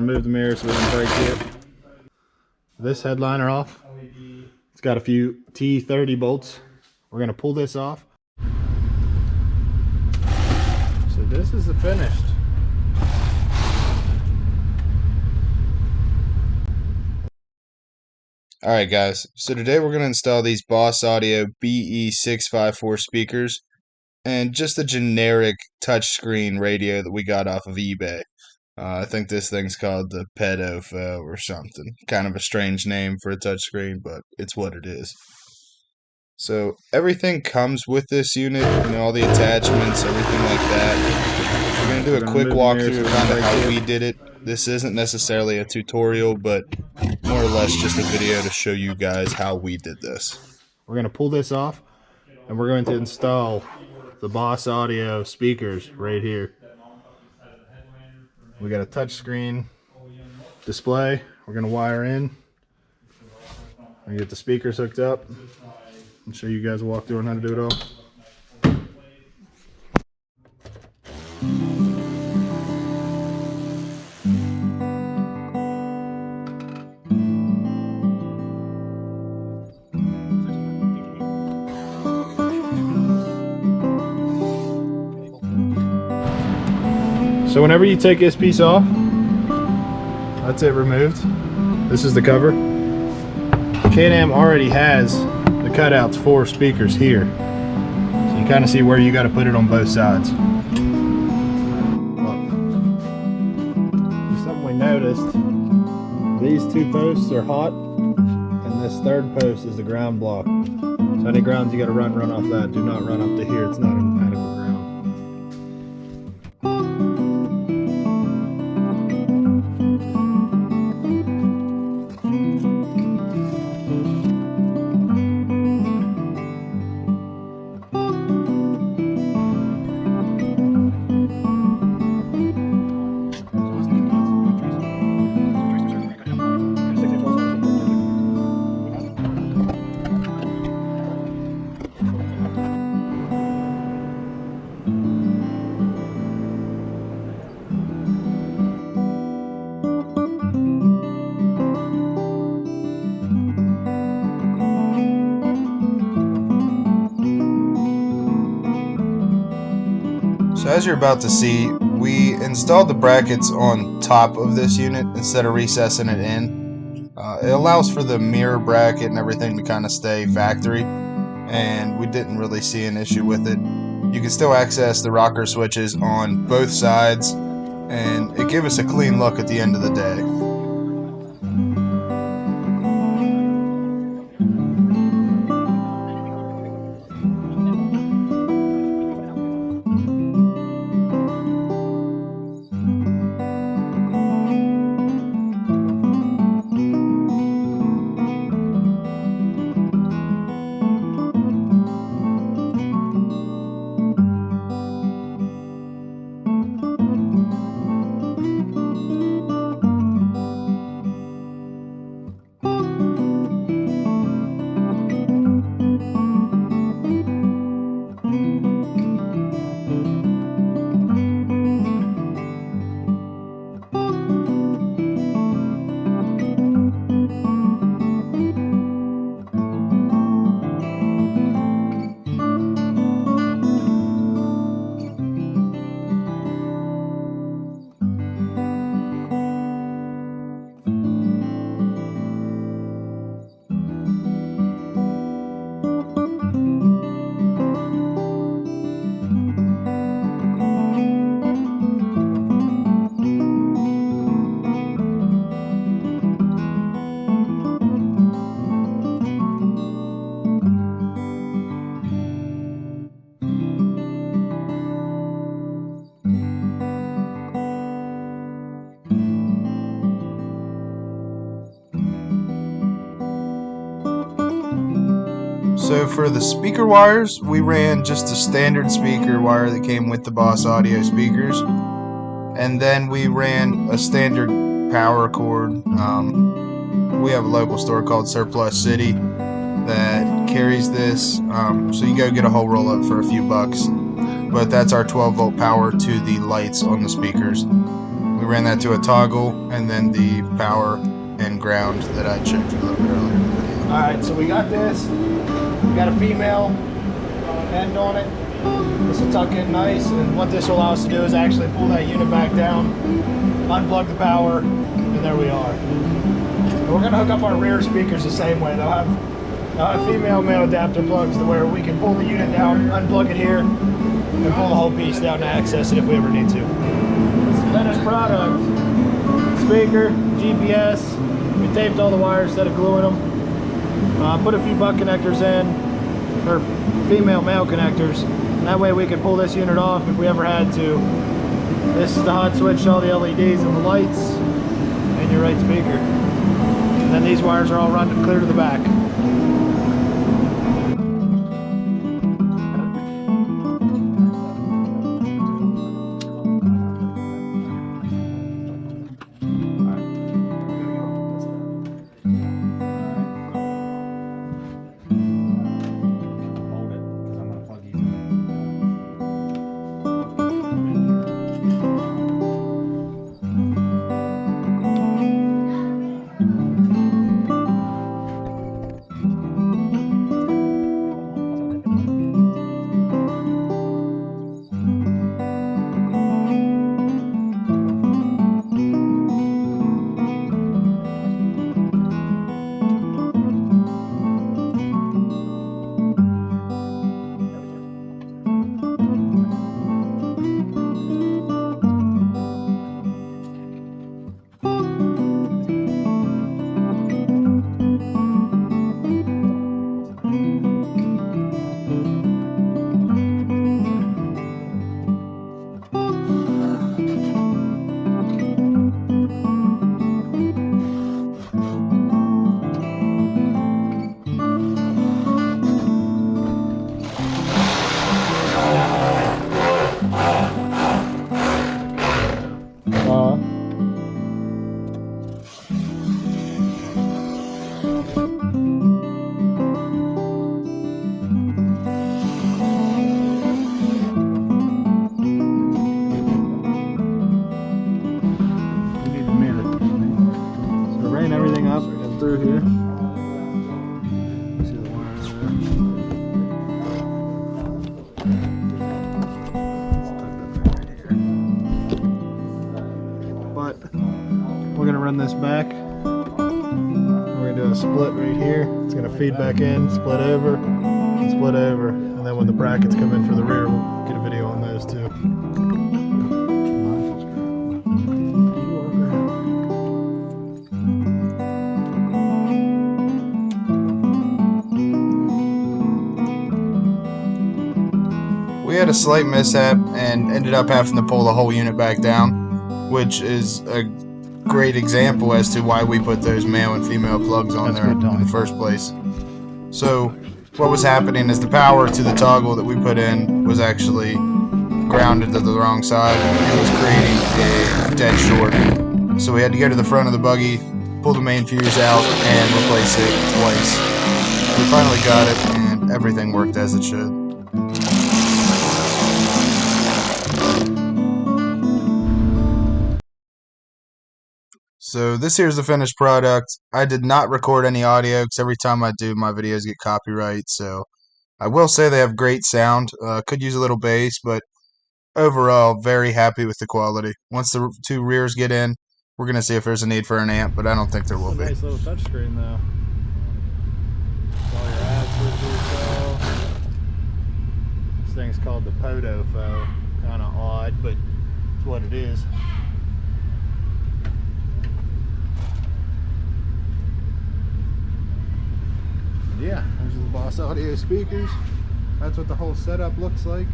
move the mirror so we don't break it. This headliner off. It's got a few T30 bolts. We're gonna pull this off. So this is the finished. Alright guys, so today we're going to install these Boss Audio BE654 speakers and just a generic touchscreen radio that we got off of eBay. I think this thing's called the Pedofo or something. Kind of a strange name for a touchscreen, but it's what it is. So everything comes with this unit, you know, all the attachments, everything like that. We're going to do a quick walkthrough of kind of how we did it. This isn't necessarily a tutorial, but more or less just a video to show you guys how we did this. We're going to pull this off and we're going to install the Boss Audio speakers right here. We got a touchscreen display. We're going to wire in and get the speakers hooked up and show you guys a walkthrough on how to do it all. So whenever you take this piece off, that's it removed. This is the cover. CANAM already has the cutouts for speakers here. So you kind of see where you got to put it on both sides. Something we noticed, these two posts are hot and this third post is the ground block. So any grounds you got to run off that. Do not run up to here, it's not an adequate ground. So as you're about to see, we installed the brackets on top of this unit instead of recessing it in. It allows for the mirror bracket and everything to kind of stay factory, and we didn't really see an issue with it. You can still access the rocker switches on both sides, and it gave us a clean look at the end of the day. So for the speaker wires, we ran just a standard speaker wire that came with the Boss Audio speakers, and then we ran a standard power cord. We have a local store called Surplus City that carries this, so you go get a whole roll up for a few bucks, but that's our 12 volt power to the lights on the speakers. We ran that to a toggle, and then the power and ground that I checked a little bit earlier in the video. Alright, so we got this. We got a female end on it. This will tuck in nice, and what this will allow us to do is actually pull that unit back down, unplug the power, and there we are. And we're going to hook up our rear speakers the same way. They'll have female male adapter plugs to where we can pull the unit down, unplug it here, and pull the whole piece down to access it if we ever need to. Finished product. Speaker, GPS. We taped all the wires instead of gluing them. Put a few butt connectors in, or female male connectors. And that way we could pull this unit off if we ever had to. This is the hot switch, all the LEDs and the lights, and your right speaker. And then these wires are all run clear to the back. Through here. See the wire there. But we're gonna run this back. We're gonna do a split right here. It's gonna feed back in, split over, and split over. And then when the brackets come in for the rear, we'll get a video on those too. We had a slight mishap and ended up having to pull the whole unit back down, which is a great example as to why we put those male and female plugs on there in the first place. So what was happening is the power to the toggle that we put in was actually grounded to the wrong side. It was creating a dead short. So we had to go to the front of the buggy, pull the main fuse out, and replace it twice. We finally got it, and everything worked as it should. So this here's the finished product. I did not record any audio because every time I do, my videos get copyright. So I will say they have great sound. Could use a little bass, but overall, very happy with the quality. Once the two rears get in, we're going to see if there's a need for an amp, but I don't think there will be. Nice little touchscreen though. All your ad switches. This thing's called the Podofo. Kind of odd, but it's what it is. Yeah, those are the Boss Audio speakers. That's what the whole setup looks like.